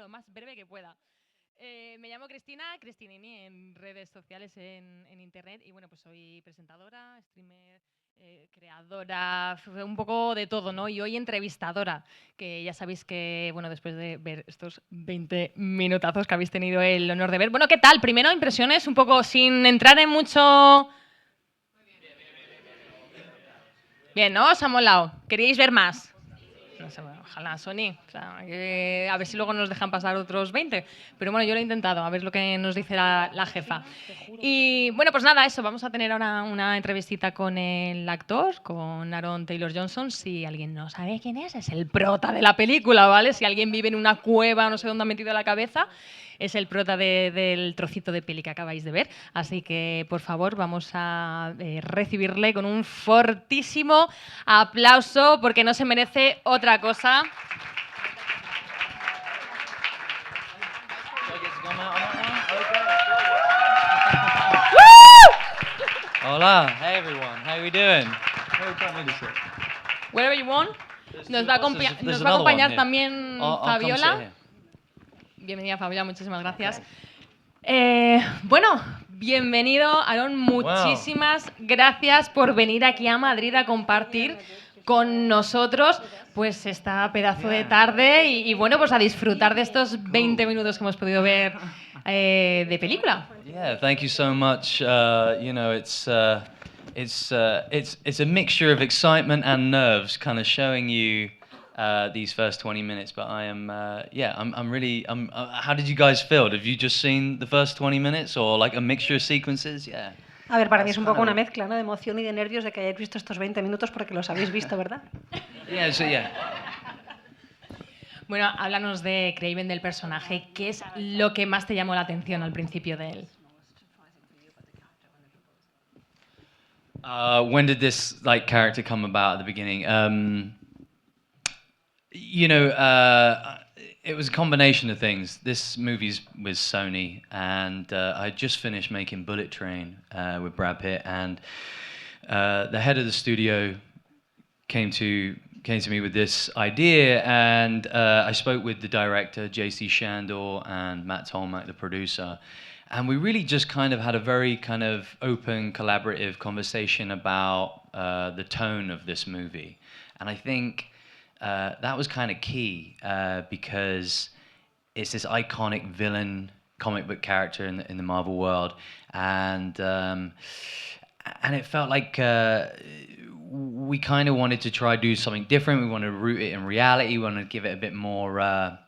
lo más breve que pueda. Me llamo Cristina, Cristinini en redes sociales, en internet, y bueno, pues soy presentadora, streamer, creadora, un poco de todo, ¿no? Y hoy entrevistadora, que ya sabéis que, bueno, después de ver estos 20 minutazos que habéis tenido el honor de ver. Bueno, ¿qué tal? Primero, impresiones, un poco sin entrar en mucho... Bien, ¿no? Os ha molado. ¿Queríais ver más? No sé, bueno, ojalá, Sony. O sea, a ver si luego nos dejan pasar otros 20. Pero bueno, yo lo he intentado, a ver lo que nos dice la jefa. Y bueno, pues nada, eso. Vamos a tener ahora una entrevistita con el actor, con Aaron Taylor Johnson. Si alguien no sabe quién es el prota de la película, ¿vale? Si alguien vive en una cueva o no sé dónde ha metido la cabeza, es el prota del trocito de peli que acabáis de ver. Así que, por favor, vamos a recibirle con un fortísimo aplauso porque no se merece otra cosa. Hola, hey everyone, how are we doing? Wherever you want. Nos va a acompañar también Fabiola. Bienvenida, Fabiola, muchísimas gracias. Bueno, bienvenido, Aaron. Muchísimas gracias por venir aquí a Madrid a compartir con nosotros pues esta pedazo de tarde y bueno, pues a disfrutar de estos 20 minutos que hemos podido ver de película. Yeah, thank you so much. You know, it's a mixture of excitement and nerves, kind of showing you these first 20 minutes. But I am, I'm really. How did you guys feel? Have you just seen the first 20 minutes, or like a mixture of sequences? Yeah. A ver, para mí es un poco una mezcla, ¿no? De emoción y de nervios de que hayáis visto estos 20 minutos porque los habéis visto, ¿verdad? Yeah, so yeah. Bueno, háblanos de Kraven, del personaje. ¿Qué es lo que más te llamó la atención al principio de él? When did this character come about at the beginning? It was a combination of things. This movie's with Sony, and I just finished making Bullet Train with Brad Pitt, and the head of the studio came to me with this idea, and I spoke with the director, J.C. Shandor, and Matt Tolmack, the producer, and we really just kind of had a very kind of open, collaborative conversation about the tone of this movie. And I think that was kind of key because it's this iconic villain comic book character in the Marvel world, and it felt like we kind of wanted to try do something different. We wanted to root it in reality. We wanted to give it a bit more.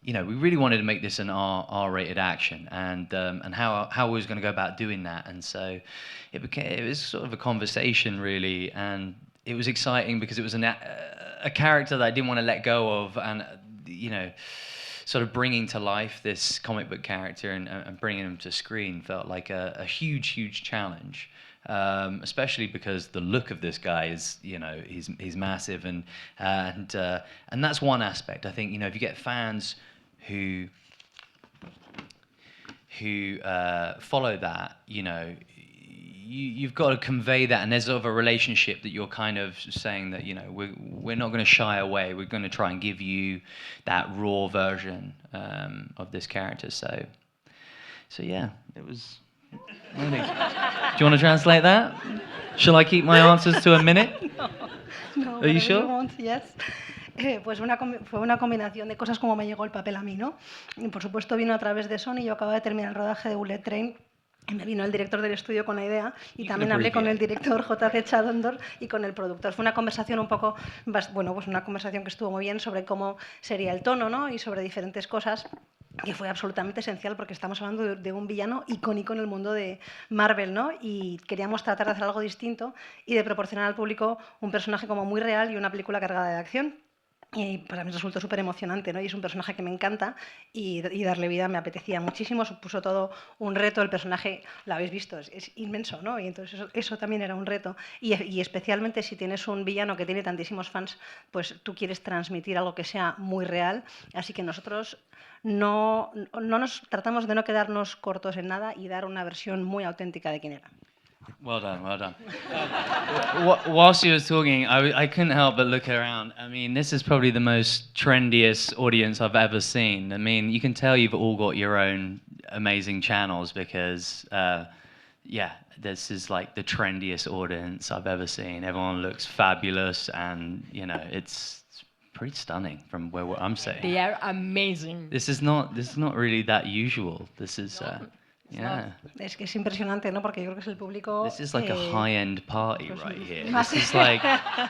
We really wanted to make this an R-rated action, and how we was going to go about doing that. And so it was sort of a conversation really, and it was exciting because it was a character that I didn't want to let go of, and sort of bringing to life this comic book character and bringing him to screen felt like a huge challenge. Especially because the look of this guy is, he's massive, and that's one aspect. I think, if you get fans who follow that, you've got to convey that, and there's sort of a relationship that you're kind of saying that, we're not going to shy away. We're going to try and give you that raw version of this character. So yeah, it was. Really. Do you want to translate that? Shall I keep my answers to a minute? No, Are you sure? Yes. Pues fue una combinación de cosas como me llegó el papel a mí, ¿no? Y por supuesto vino a través de Sony. Yo acababa de terminar el rodaje de Bullet Train y me vino el director del estudio con la idea, y también hablé con el director J.C. Chadondor y con el productor. Fue una conversación un poco, bueno, pues una conversación que estuvo muy bien sobre cómo sería el tono, ¿no? Y sobre diferentes cosas, que fue absolutamente esencial porque estamos hablando de un villano icónico en el mundo de Marvel, ¿no? Y queríamos tratar de hacer algo distinto y de proporcionar al público un personaje como muy real y una película cargada de acción. Y para mí resultó súper emocionante, ¿no? Y es un personaje que me encanta y darle vida me apetecía muchísimo. Supuso todo un reto. El personaje, lo habéis visto, es inmenso, ¿no? Y entonces eso también era un reto. Y especialmente si tienes un villano que tiene tantísimos fans, pues tú quieres transmitir algo que sea muy real. Así que nosotros no nos tratamos de no quedarnos cortos en nada y dar una versión muy auténtica de quién era. Well done, well done. Whilst you was talking, I couldn't help but look around. I mean, this is probably the most trendiest audience I've ever seen. I mean, you can tell you've all got your own amazing channels because, yeah, this is like the trendiest audience I've ever seen. Everyone looks fabulous, and you know, it's pretty stunning from what I'm saying. They are amazing. This is not really that usual. This is. Yeah. Es que es impresionante, ¿no? Porque yo creo que es el público. This is like a high-end party right here. Más-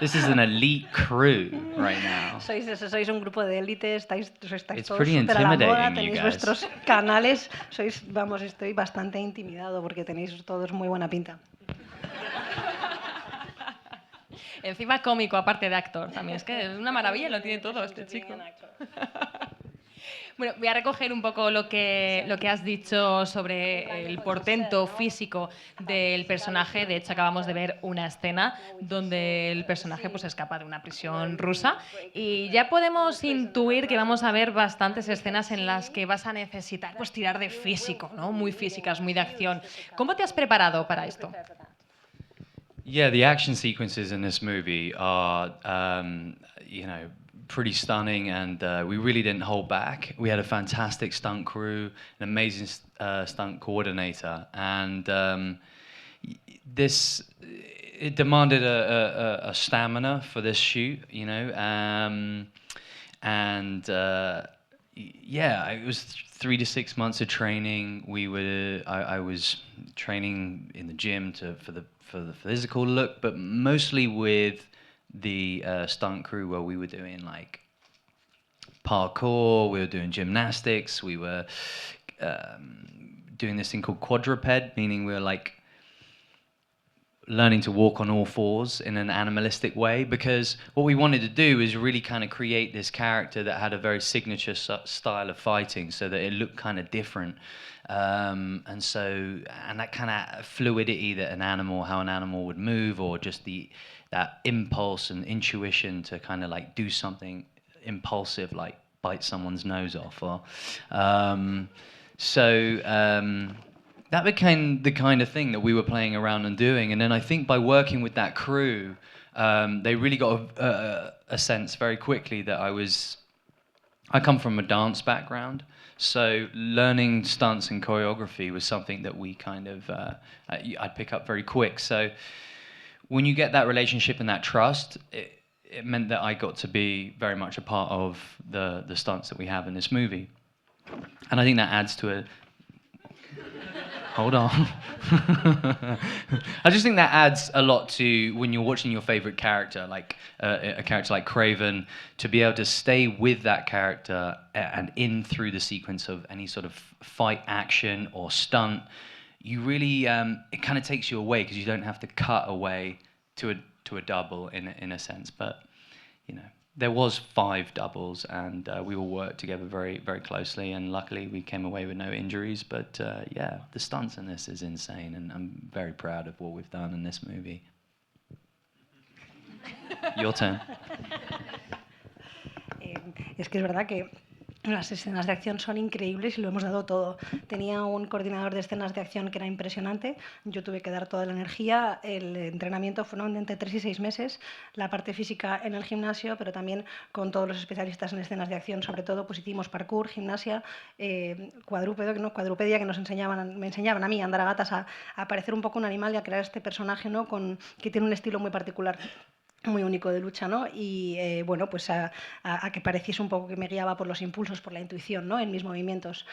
This is an elite crew right now. Sois un grupo de élite, estáis It's todos pretty súper a la moda, intimidating, you tenéis guys. vuestros canales, vamos, estoy bastante intimidado porque tenéis todos muy buena pinta. Encima cómico, aparte de actor también. Es que es una maravilla, lo tiene todo este chico. Bueno, voy a recoger un poco lo que has dicho sobre el portento físico del personaje. De hecho, acabamos de ver una escena donde el personaje pues escapa de una prisión rusa y ya podemos intuir que vamos a ver bastantes escenas en las que vas a necesitar pues tirar de físico, ¿no? Muy físicas, muy de acción. ¿Cómo te has preparado para esto? Yeah, the action sequences in this movie are, pretty stunning, and we really didn't hold back. We had a fantastic stunt crew, an amazing stunt coordinator, and it demanded a stamina for this shoot, you know, yeah, it was 3 to 6 months of training. I was training in the gym for the physical look, but mostly with the stunt crew, where we were doing like parkour, we were doing gymnastics, we were doing this thing called quadruped, meaning we were like learning to walk on all fours in an animalistic way, because what we wanted to do is really kind of create this character that had a very signature style of fighting, so that it looked kind of different, and that kind of fluidity that how an animal would move, or just that impulse and intuition to kind of like do something impulsive, like bite someone's nose off, or that became the kind of thing that we were playing around and doing. And then I think by working with that crew, they really got a sense very quickly that I come from a dance background, so learning stunts and choreography was something that we kind of I'd pick up very quick. So when you get that relationship and that trust, it meant that I got to be very much a part of the stunts that we have in this movie. And I think that adds to Hold on. I just think that adds a lot to when you're watching your favorite character, like a character like Kraven, to be able to stay with that character and in through the sequence of any sort of fight action or stunt. You really, it kind of takes you away because you don't have to cut away to a double in a sense. But you know, there was 5 doubles, and we all worked together very, very closely, and luckily we came away with no injuries. But yeah, the stunts in this is insane, and I'm very proud of what we've done in this movie. Your turn. Es que es verdad que las escenas de acción son increíbles y lo hemos dado todo. Tenía un coordinador de escenas de acción que era impresionante. Yo tuve que dar toda la energía. El entrenamiento fueron entre 3 y 6 meses. La parte física en el gimnasio, pero también con todos los especialistas en escenas de acción. Sobre todo, pues hicimos parkour, gimnasia, cuadrupedia, que me enseñaban a mí a andar a gatas, a parecer un poco un animal y a crear este personaje, ¿no? Que tiene un estilo muy particular, muy único de lucha, ¿no? Y bueno, pues a que pareciese un poco que me guiaba por los impulsos, por la intuición, ¿no? En mis movimientos,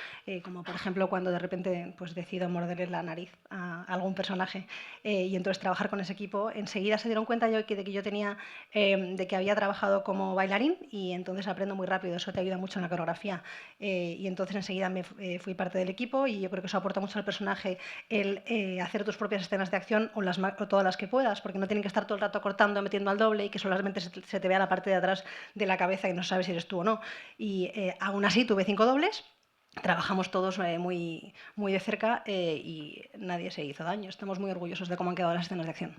como por ejemplo cuando de repente pues decido morderle la nariz a algún personaje, y entonces trabajar con ese equipo. Enseguida se dieron cuenta de que yo tenía, de que había trabajado como bailarín, y entonces aprendo muy rápido, eso te ayuda mucho en la coreografía, y entonces enseguida fui parte del equipo, y yo creo que eso aporta mucho al personaje, el hacer tus propias escenas de acción o todas las que puedas, porque no tienen que estar todo el rato cortando, metiendo al doble y que solamente se te vea la parte de atrás de la cabeza y no sabes si eres tú o no. Y aún así tuve 5 dobles, trabajamos todos muy, muy de cerca, y nadie se hizo daño. Estamos muy orgullosos de cómo han quedado las escenas de acción.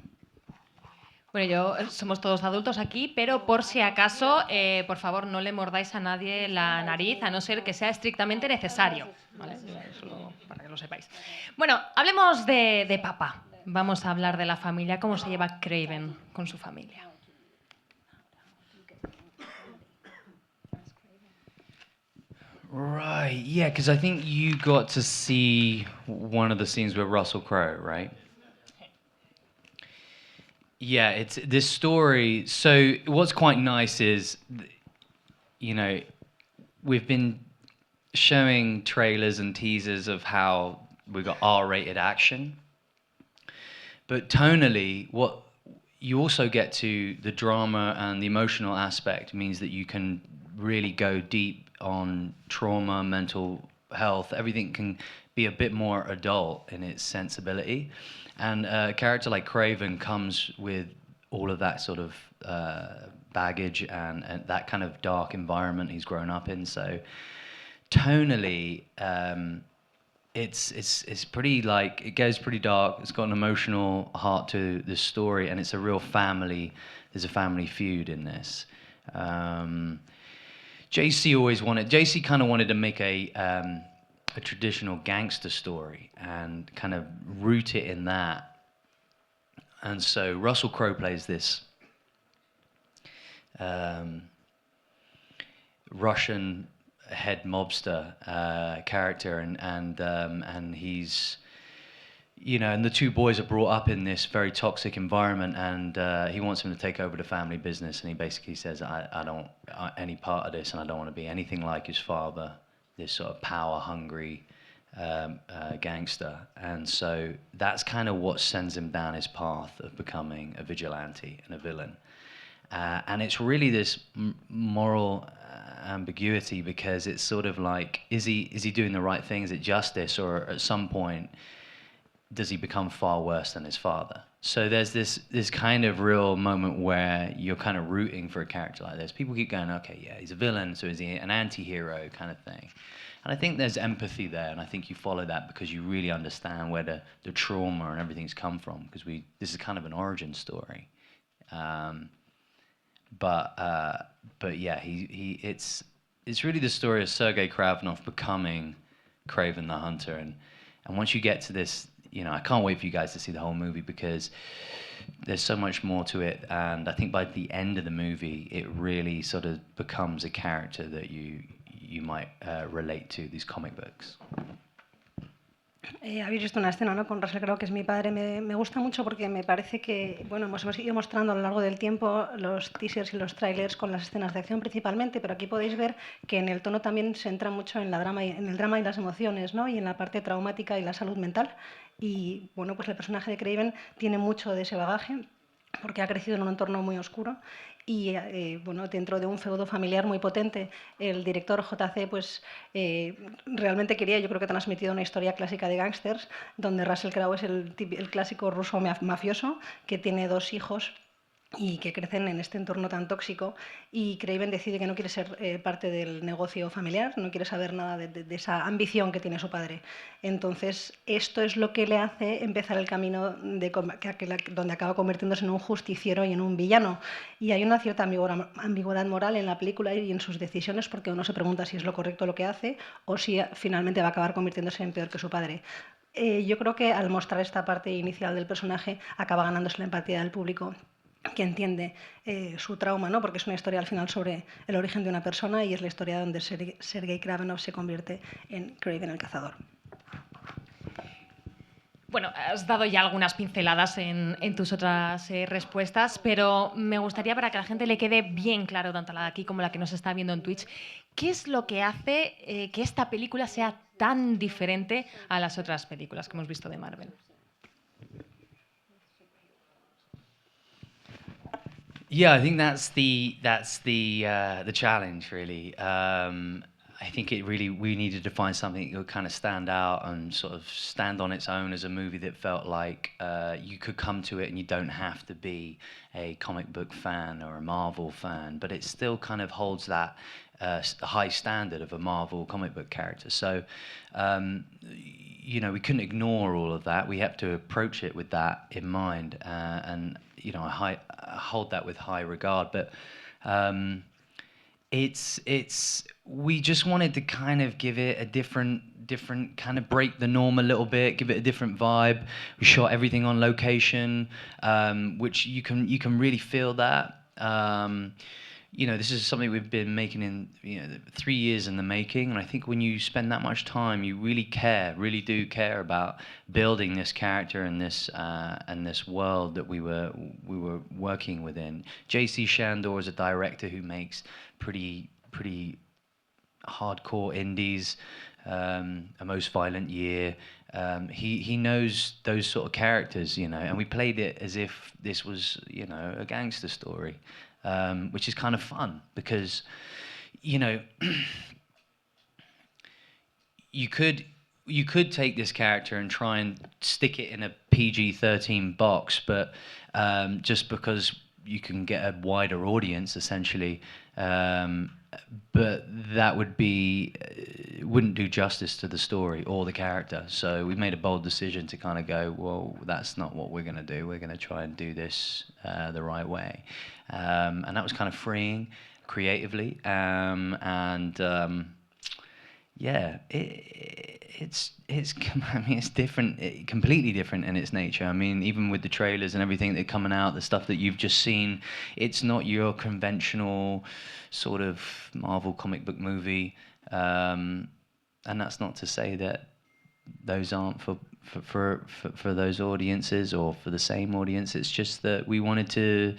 Bueno, somos todos adultos aquí, pero por si acaso, por favor, no le mordáis a nadie la nariz, a no ser que sea estrictamente necesario, ¿vale? Solo para que lo sepáis. Bueno, hablemos de papá. vamos a hablar de la familia, cómo se lleva Kraven con su familia. Right, yeah, because I think you got to see one of the scenes with Russell Crowe, right? Yeah, it's this story. So what's quite nice is, you know, we've been showing trailers and teasers of how we got R-rated action, but tonally, what you also get to the drama and the emotional aspect means that you can really go deep on trauma, mental health. Everything can be a bit more adult in its sensibility, and a character like Kraven comes with all of that sort of baggage and that kind of dark environment he's grown up in. So tonally, it's pretty, like, it goes pretty dark. It's got an emotional heart to this story, and it's a real family. There's a family feud in this. JC kind of wanted to make a traditional gangster story and kind of root it in that. And so Russell Crowe plays this Russian head mobster character, and he's, you know, and the two boys are brought up in this very toxic environment, and he wants him to take over the family business, and he basically says, I don't want any part of this, and I don't want to be anything like his father, this sort of power-hungry gangster. And so that's kind of what sends him down his path of becoming a vigilante and a villain. And it's really this moral ambiguity, because it's sort of like, is he doing the right thing? Is it justice? Or at some point, does he become far worse than his father? So there's this kind of real moment where you're kind of rooting for a character like this. People keep going, okay, yeah, he's a villain, so is he an anti-hero kind of thing? And I think there's empathy there, and I think you follow that because you really understand where the trauma and everything's come from, because this is kind of an origin story. But yeah, it's really the story of Sergei Kravnov becoming Kraven the Hunter, and once you get to this, you know, I can't wait for you guys to see the whole movie, because there's so much more to it, and I think by the end of the movie, it really sort of becomes a character that you might relate to, these comic books. Habéis visto una escena, ¿no?, con Russell Crowe, que es mi padre. Me gusta mucho porque me parece que, bueno, hemos ido mostrando a lo largo del tiempo los teasers y los trailers con las escenas de acción principalmente, pero aquí podéis ver que en el tono también se entra mucho en en el drama y las emociones, ¿no?, y en la parte traumática y la salud mental. Y bueno, pues el personaje de Kraven tiene mucho de ese bagaje, porque ha crecido en un entorno muy oscuro y bueno, dentro de un feudo familiar muy potente. El director JC pues realmente quería, yo creo que transmitido una historia clásica de gángsters, donde Russell Crowe es el clásico ruso mafioso que tiene dos hijos y que crecen en este entorno tan tóxico, y Kraven decide que no quiere ser parte del negocio familiar, no quiere saber nada de esa ambición que tiene su padre. Entonces esto es lo que le hace empezar el camino donde acaba convirtiéndose en un justiciero y en un villano. Y hay una cierta ambigüedad moral en la película y en sus decisiones, porque uno se pregunta si es lo correcto lo que hace o si finalmente va a acabar convirtiéndose en peor que su padre. Yo creo que al mostrar esta parte inicial del personaje acaba ganándose la empatía del público, que entiende su trauma, ¿no?, porque es una historia al final sobre el origen de una persona, y es la historia donde Sergei Kravnov se convierte en Kraven el cazador. Bueno, has dado ya algunas pinceladas en tus otras respuestas, pero me gustaría, para que a la gente le quede bien claro, tanto la de aquí como la que nos está viendo en Twitch, ¿qué es lo que hace que esta película sea tan diferente a las otras películas que hemos visto de Marvel? Yeah, I think that's the challenge, really. I think we needed to find something that would kind of stand out and sort of stand on its own as a movie that felt like you could come to it and you don't have to be a comic book fan or a Marvel fan, but it still kind of holds that high standard of a Marvel comic book character. So, you know, we couldn't ignore all of that. We have to approach it with that in mind, and you know, I hold that with high regard. But we just wanted to kind of give it a different kind of break the norm a little bit, give it a different vibe. We shot everything on location, which you can really feel that. This is something we've been making in 3 years in the making, and I think when you spend that much time, you really do care about building this character and this world that we were working within. J.C. Shandor is a director who makes pretty hardcore indies. A Most Violent Year. He knows those sort of characters, and we played it as if this was, a gangster story, which is kind of fun because, you could take this character and try and stick it in a PG-13 box, but just because you can get a wider audience, essentially. But that wouldn't do justice to the story or the character. So we made a bold decision to kind of go, well, that's not what we're going to do. We're going to try and do this the right way. And that was kind of freeing creatively. It's different, completely different in its nature. I mean, even with the trailers and everything that are coming out, the stuff that you've just seen, it's not your conventional sort of Marvel comic book movie. And that's not to say that those aren't for those audiences or for the same audience. It's just that we wanted to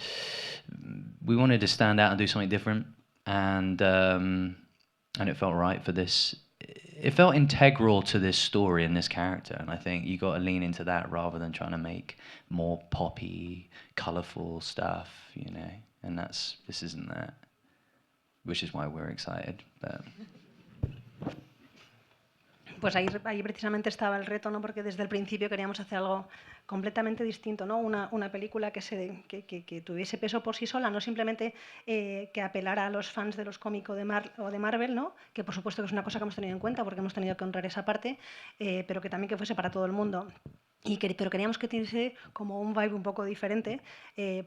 stand out and do something different, and it felt right for this. It felt integral to this story and this character, and I think you got to lean into that rather than trying to make more poppy, colourful stuff, And this isn't that, which is why we're excited. But Pues ahí precisamente estaba el reto, ¿no? Porque desde el principio queríamos hacer algo completamente distinto, ¿no? Una película que tuviese peso por sí sola, no simplemente que apelara a los fans de los cómics o de Marvel, ¿no? Que por supuesto que es una cosa que hemos tenido en cuenta porque hemos tenido que honrar esa parte, pero que también que fuese para todo el mundo. Pero queríamos que tuviese como un vibe un poco diferente.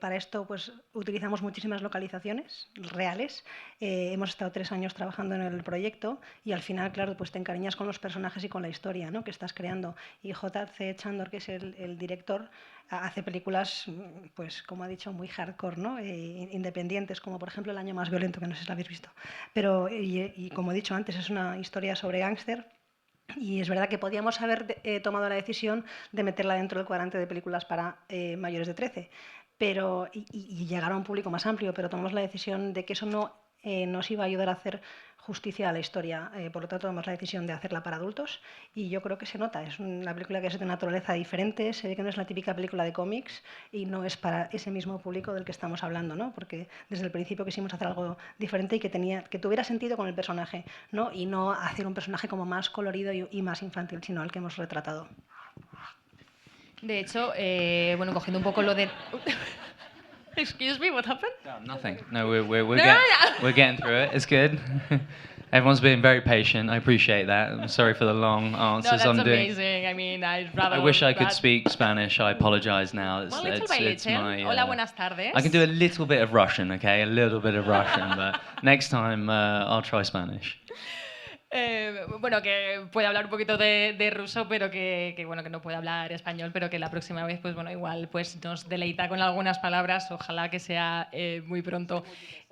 Para esto pues utilizamos muchísimas localizaciones reales. Hemos estado 3 años trabajando en el proyecto y al final, claro, pues te encariñas con los personajes y con la historia, ¿no? que estás creando. Y J.C. Chandor, que es el director, hace películas, pues como ha dicho, muy hardcore, ¿no? Independientes, como por ejemplo El año más violento, que no sé si la habéis visto. Pero, y como he dicho antes, es una historia sobre gángster. Y es verdad que podíamos haber tomado la decisión de meterla dentro del cuadrante de películas para mayores de 13 y llegar a un público más amplio, pero tomamos la decisión de que eso no nos iba a ayudar a hacer justicia a la historia. Por lo tanto, tomamos la decisión de hacerla para adultos y yo creo que se nota. Es una película que es de naturaleza diferente, se ve que no es la típica película de cómics y no es para ese mismo público del que estamos hablando, ¿no? Porque desde el principio quisimos hacer algo diferente y que tuviera sentido con el personaje, ¿no? Y no hacer un personaje como más colorido y más infantil, sino al que hemos retratado. De hecho, bueno, cogiendo un poco lo de... Excuse me, what happened? No, nothing. No, we're getting through it. It's good. Everyone's been very patient. I appreciate that. I'm sorry for the long answers. No, that's amazing. I mean, I wish I could speak Spanish. I apologize now. It's my, Hola, buenas tardes. I can do a little bit of Russian, okay? A little bit of Russian, but next time I'll try Spanish. Bueno, que puede hablar un poquito de ruso, pero que bueno, que no puede hablar español, pero que la próxima vez, pues bueno, igual pues nos deleita con algunas palabras, ojalá que sea muy pronto.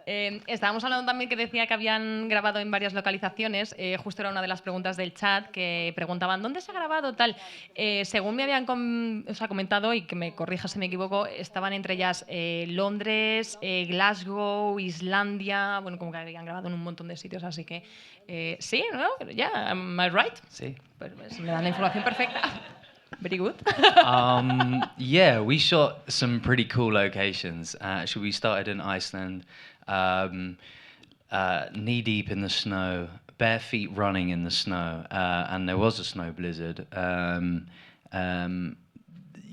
Estábamos hablando también que decía que habían grabado en varias localizaciones, justo era una de las preguntas del chat que preguntaban ¿dónde se ha grabado tal? Según me habían comentado, y que me corrija si me equivoco, estaban entre ellas Londres, Glasgow, Islandia, bueno, como que habían grabado en un montón de sitios, así que sí, ¿no? Yeah, am I right? Sí. Pues me dan la información perfecta. Very good. Yeah, we shot some pretty cool locations. Actually, we started in Iceland, knee deep in the snow, bare feet running in the snow, and there was a snow blizzard.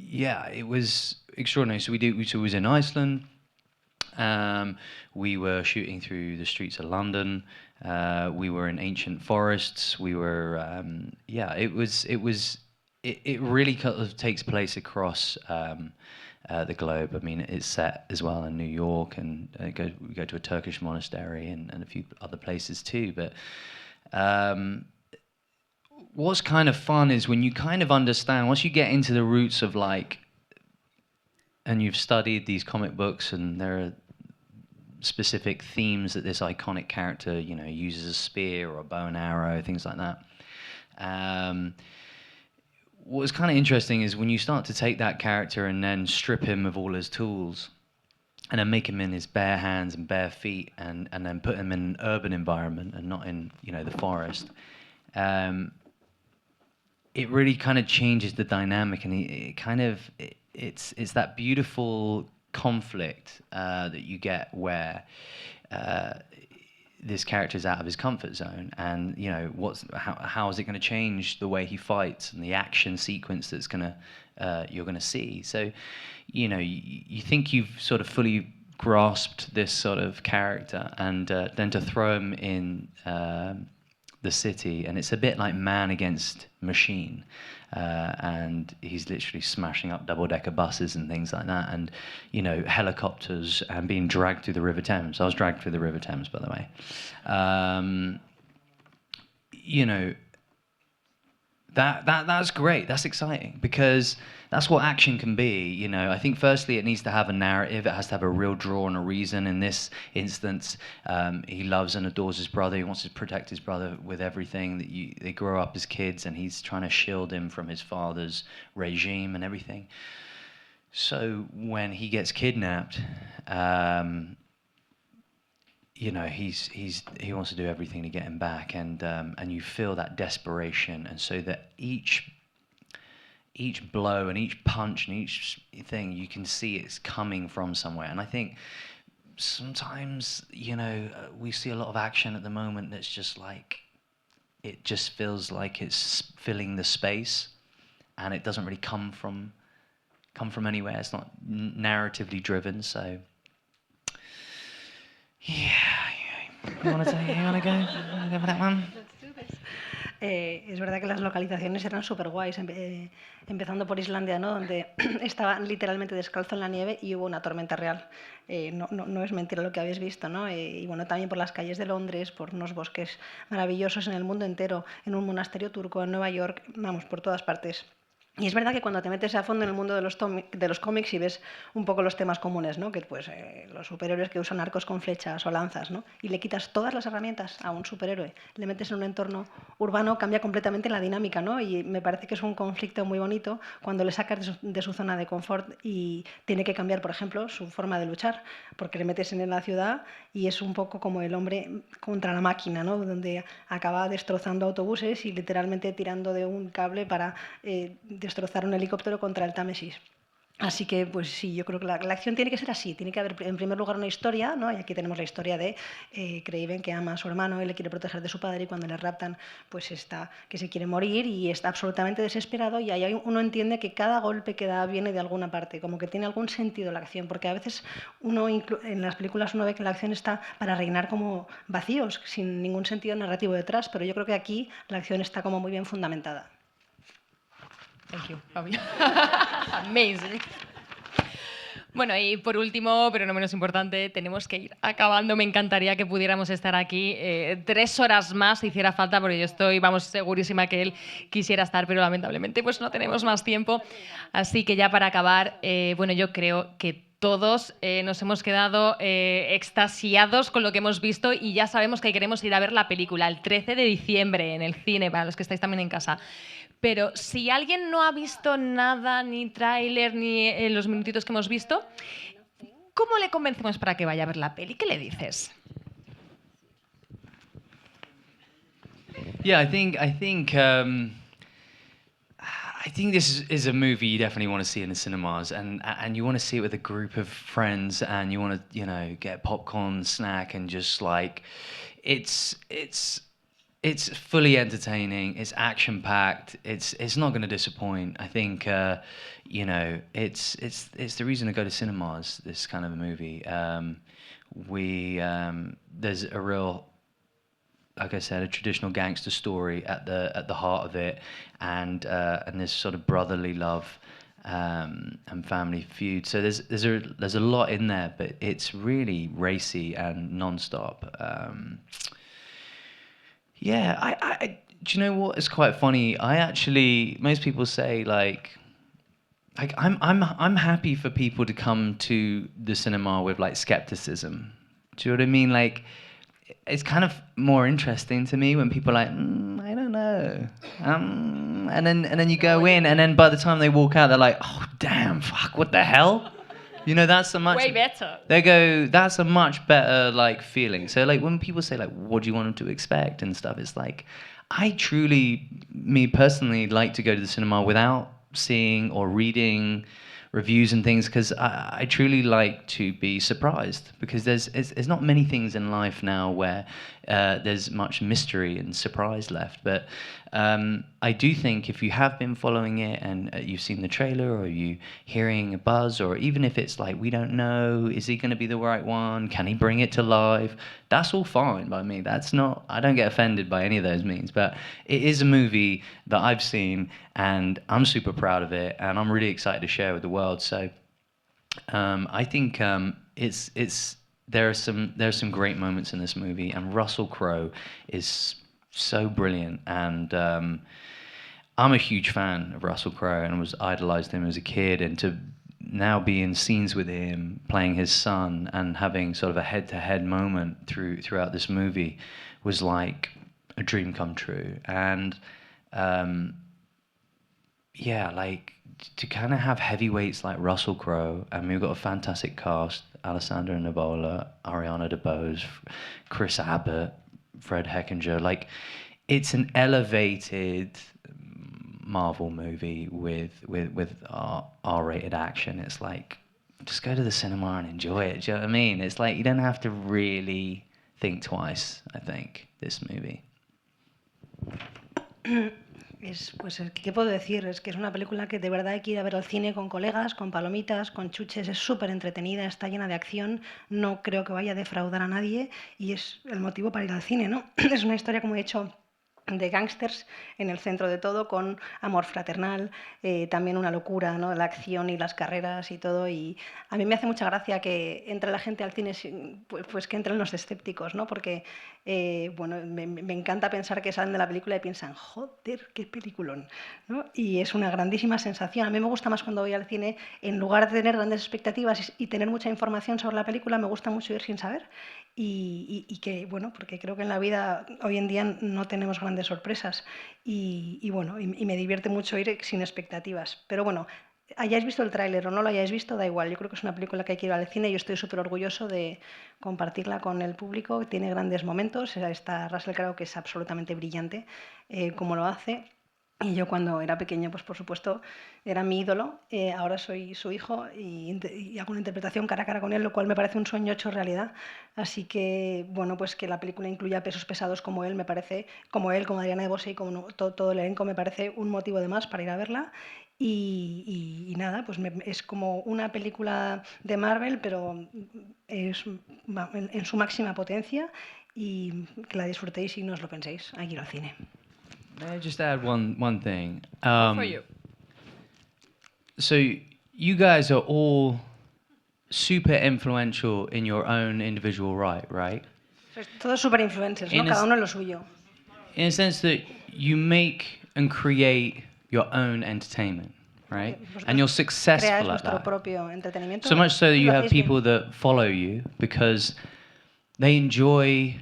Yeah, it was extraordinary. So it was in Iceland. We were shooting through the streets of London. We were in ancient forests. We were, it really kind of takes place across the globe. I mean, it's set as well in New York, and we go to a Turkish monastery and a few other places too. But what's kind of fun is when you kind of understand, once you get into the roots of like, and you've studied these comic books, and there are specific themes that this iconic character, you know, uses a spear or a bow and arrow, things like that. What's kind of interesting is when you start to take that character and then strip him of all his tools, and then make him in his bare hands and bare feet, and then put him in an urban environment and not in, you know, the forest. It really kind of changes the dynamic, and it's that beautiful conflict that you get where this character's out of his comfort zone, and you know how is it going to change the way he fights and the action sequence that's you're gonna see. So, you know, you think you've sort of fully grasped this sort of character, and then to throw him in the city, and it's a bit like man against machine, and he's literally smashing up double-decker buses and things like that, and you know, helicopters, and being dragged through the River Thames. I was dragged through the River Thames, by the way. You know, that's great. That's exciting, because that's what action can be. You know, I think firstly it needs to have a narrative. It has to have a real draw and a reason. In this instance, he loves and adores his brother. He wants to protect his brother with everything. They grow up as kids, and he's trying to shield him from his father's regime and everything. So when he gets kidnapped, you know, he wants to do everything to get him back, and you feel that desperation, and so that each blow and each punch and each thing, you can see it's coming from somewhere. And I think sometimes, you know, we see a lot of action at the moment that's just like, it just feels like it's filling the space, and it doesn't really come from anywhere. It's not narratively driven. So yeah. You want to go for that one? Es verdad que las localizaciones eran súper guays, empezando por Islandia, ¿no? Donde estaba literalmente descalzo en la nieve y hubo una tormenta real. No es mentira lo que habéis visto, ¿no? Y bueno, también por las calles de Londres, por unos bosques maravillosos en el mundo entero, en un monasterio turco, en Nueva York, vamos, por todas partes. Y es verdad que cuando te metes a fondo en el mundo de los cómics y ves un poco los temas comunes, ¿no? Que pues los superhéroes que usan arcos con flechas o lanzas, ¿no? Y le quitas todas las herramientas a un superhéroe, le metes en un entorno urbano, cambia completamente la dinámica, ¿no? Y me parece que es un conflicto muy bonito cuando le sacas de su zona de confort y tiene que cambiar, por ejemplo, su forma de luchar, porque le metes en la ciudad y es un poco como el hombre contra la máquina, ¿no? Donde acaba destrozando autobuses y literalmente tirando de un cable para destrozar un helicóptero contra el Támesis. Así que, pues sí, yo creo que la acción tiene que ser así. Tiene que haber, en primer lugar, una historia, ¿no? Y aquí tenemos la historia de Kraven, que ama a su hermano y le quiere proteger de su padre, y cuando le raptan, pues está que se quiere morir y está absolutamente desesperado, y ahí uno entiende que cada golpe que da viene de alguna parte, como que tiene algún sentido la acción, porque a veces en las películas uno ve que la acción está para rellenar como vacíos, sin ningún sentido narrativo detrás, pero yo creo que aquí la acción está como muy bien fundamentada. Thank you, Fabio. Amazing. Bueno, y por último, pero no menos importante, tenemos que ir acabando. Me encantaría que pudiéramos estar aquí 3 horas más si hiciera falta, porque yo estoy, vamos, segurísima que él quisiera estar, pero lamentablemente pues no tenemos más tiempo. Así que ya para acabar, bueno, yo creo que todos nos hemos quedado extasiados con lo que hemos visto, y ya sabemos que queremos ir a ver la película el 13 de diciembre en el cine, para los que estáis también en casa. Pero si alguien no ha visto nada, ni tráiler, ni los minutitos que hemos visto, ¿cómo le convencemos para que vaya a ver la peli? ¿Qué le dices? Yeah, I think this is a movie you definitely want to see in the cinemas, and you want to see it with a group of friends, and you want to, you know, get popcorn, snack, and just like, it's fully entertaining. It's action packed. It's not going to disappoint. I think you know, it's the reason to go to cinemas. This kind of a movie. There's a real, like I said, a traditional gangster story at the heart of it, and this sort of brotherly love, and Family Feud. So there's a lot in there, but it's really racy and non-stop. Yeah, I do you know what? It's quite funny. Most people say like I'm happy for people to come to the cinema with like skepticism. Do you know what I mean? Like, it's kind of more interesting to me when people are like, I don't know, and then you go in, and then by the time they walk out, they're like, oh damn, fuck, what the hell? You know, that's a much Way better. They go, that's a much better like feeling. So like when people say like, what do you want them to expect and stuff, it's like, I truly, me personally, like to go to the cinema without seeing or reading reviews and things, because I truly like to be surprised, because there's not many things in life now where there's much mystery and surprise left. But I do think if you have been following it and you've seen the trailer, or you hearing a buzz, or even if it's like, we don't know, is he going to be the right one? Can he bring it to life? That's all fine by me. That's not, I don't get offended by any of those means. But it is a movie that I've seen, and I'm super proud of it, and I'm really excited to share with the world. So I think there are some great moments in this movie, and Russell Crowe is so brilliant, and I'm a huge fan of Russell Crowe, and was idolized him as a kid, and to now be in scenes with him playing his son and having sort of a head-to-head moment throughout this movie was like a dream come true. And yeah, like to kind of have heavyweights like Russell Crowe, and we've got a fantastic cast: Alessandra Nivola, Ariana DeBose, Chris Abbott, Fred Heckinger. Like, it's an elevated Marvel movie with R-rated action. It's like, just go to the cinema and enjoy it. Do you know what I mean? It's like, you don't have to really think twice, I think, this movie. Pues, ¿qué puedo decir? Es que es una película que de verdad hay que ir a ver al cine con colegas, con palomitas, con chuches. Es súper entretenida, está llena de acción, no creo que vaya a defraudar a nadie, y es el motivo para ir al cine, ¿no? Es una historia, como he dicho, de gángsters en el centro de todo, con amor fraternal, también una locura, ¿no? La acción y las carreras y todo. Y a mí me hace mucha gracia que entre la gente al cine, pues que entren los escépticos, ¿no? Porque bueno, me encanta pensar que salen de la película y piensan, joder, qué peliculón, ¿no? Y es una grandísima sensación. A mí me gusta más cuando voy al cine, en lugar de tener grandes expectativas y tener mucha información sobre la película, me gusta mucho ir sin saber. Y que, bueno, porque creo que en la vida hoy en día no tenemos grandes sorpresas, y bueno, y me divierte mucho ir sin expectativas. Pero bueno, hayáis visto el tráiler o no lo hayáis visto, da igual. Yo creo que es una película que hay que ir al cine, y yo estoy súper orgulloso de compartirla con el público. Tiene grandes momentos. Está Russell Crowe, que es absolutamente brillante como lo hace. Y yo, cuando era pequeño, pues por supuesto era mi ídolo. Ahora soy su hijo, y hago una interpretación cara a cara con él, lo cual me parece un sueño hecho realidad. Así que, bueno, pues que la película incluya pesos pesados como él, me parece, como él, como Adriana DeBose y como todo el elenco, me parece un motivo de más para ir a verla. Y nada, pues es como una película de Marvel, pero es en su máxima potencia, y que la disfrutéis y no os lo penséis. Hay que ir al cine. May I just add one thing? For you. So you guys are all super influential in your own individual right? Todos super influencers, ¿no? In a Cada s- uno en lo suyo. In a sense that you make and create your own entertainment, right? Vosotros And you're creáis successful at vuestro that. propio entretenimiento. So much so that y you lo have hacéis bien. people that follow you because they enjoy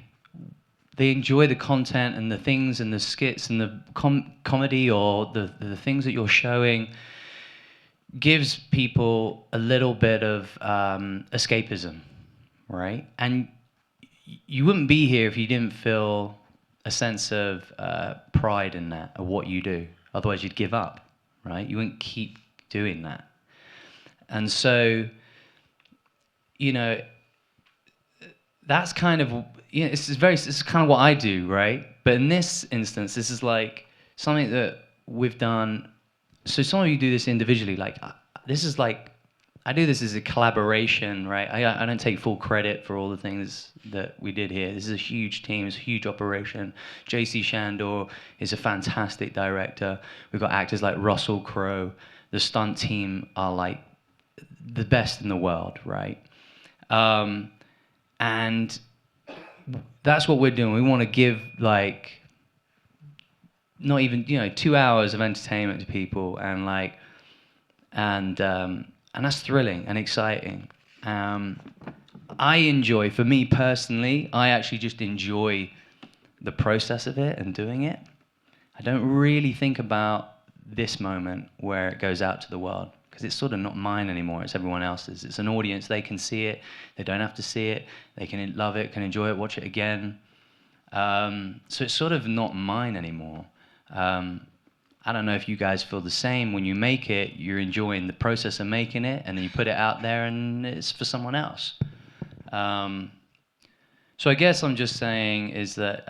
the content and the things and the skits and the comedy, or the things that you're showing gives people a little bit of escapism, right? And you wouldn't be here if you didn't feel a sense of pride in that, of what you do. Otherwise, you'd give up, right? You wouldn't keep doing that. And so, you know, that's kind of, you know, it's kind of what I do, right? But in this instance, this is like something that we've done. So some of you do this individually. Like, this is like, I do this as a collaboration, right? I don't take full credit for all the things that we did here. This is a huge team. It's a huge operation. JC Shandor is a fantastic director. We've got actors like Russell Crowe, the stunt team are like the best in the world, right? And that's what we're doing. We want to give like not even 2 hours of entertainment to people, and that's thrilling and exciting. I enjoy, for me personally, I actually just enjoy the process of it and doing it. I don't really think about this moment where it goes out to the world, because it's sort of not mine anymore, it's everyone else's. It's an audience, they can see it, they don't have to see it, they can love it, can enjoy it, watch it again. So it's sort of not mine anymore. I don't know if you guys feel the same. When you make it, you're enjoying the process of making it, and then you put it out there and it's for someone else. So I guess I'm just saying is that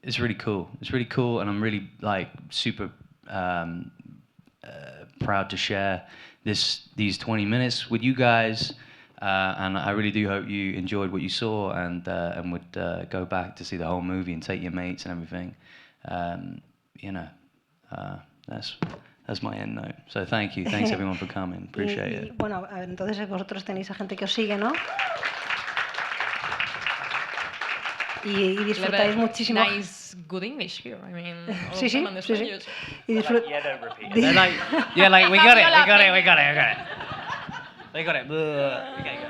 it's really cool. It's really cool, and I'm really like super proud to share these 20 minutes with you guys. And I really do hope you enjoyed what you saw, and would go back to see the whole movie and take your mates and everything. That's my end note. So thank you. Thanks everyone for coming. Appreciate it. Bueno, a ver, entonces vosotros tenéis a gente que os sigue, ¿no? Y disfrutáis muchísimo. Nice, good English here. I mean, Sí, sí. Y Yeah, don't repeat. They're like, yeah, like we got it. Okay, go.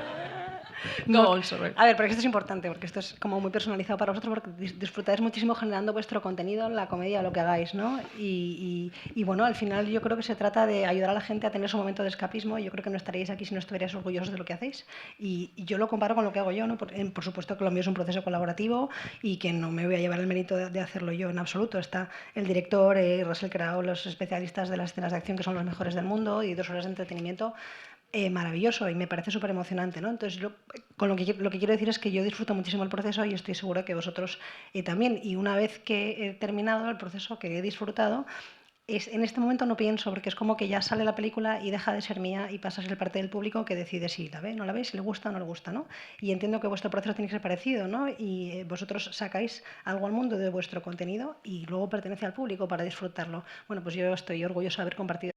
No, also, right. A ver, porque esto es importante, porque esto es como muy personalizado para vosotros, porque disfrutáis muchísimo generando vuestro contenido, la comedia, lo que hagáis, ¿no? Y bueno, al final yo creo que se trata de ayudar a la gente a tener su momento de escapismo. Yo creo que no estaríais aquí si no estuvierais orgullosos de lo que hacéis. Y yo lo comparo con lo que hago yo, ¿no? Por supuesto que lo mío es un proceso colaborativo y que no me voy a llevar el mérito de hacerlo yo en absoluto. Está el director, Russell Crowe, los especialistas de las escenas de acción, que son los mejores del mundo, y 2 horas de entretenimiento. Maravilloso, y me parece súper emocionante, ¿no? Entonces, lo que quiero decir es que yo disfruto muchísimo el proceso, y estoy segura que vosotros también. Y una vez que he terminado el proceso, que he disfrutado, en este momento no pienso, porque es como que ya sale la película y deja de ser mía y pasa a ser parte del público, que decide si la ve, no la ve, si le gusta o no le gusta, ¿no? Y entiendo que vuestro proceso tiene que ser parecido, ¿no? Y vosotros sacáis algo al mundo de vuestro contenido y luego pertenece al público para disfrutarlo. Bueno, pues yo estoy orgullosa de haber compartido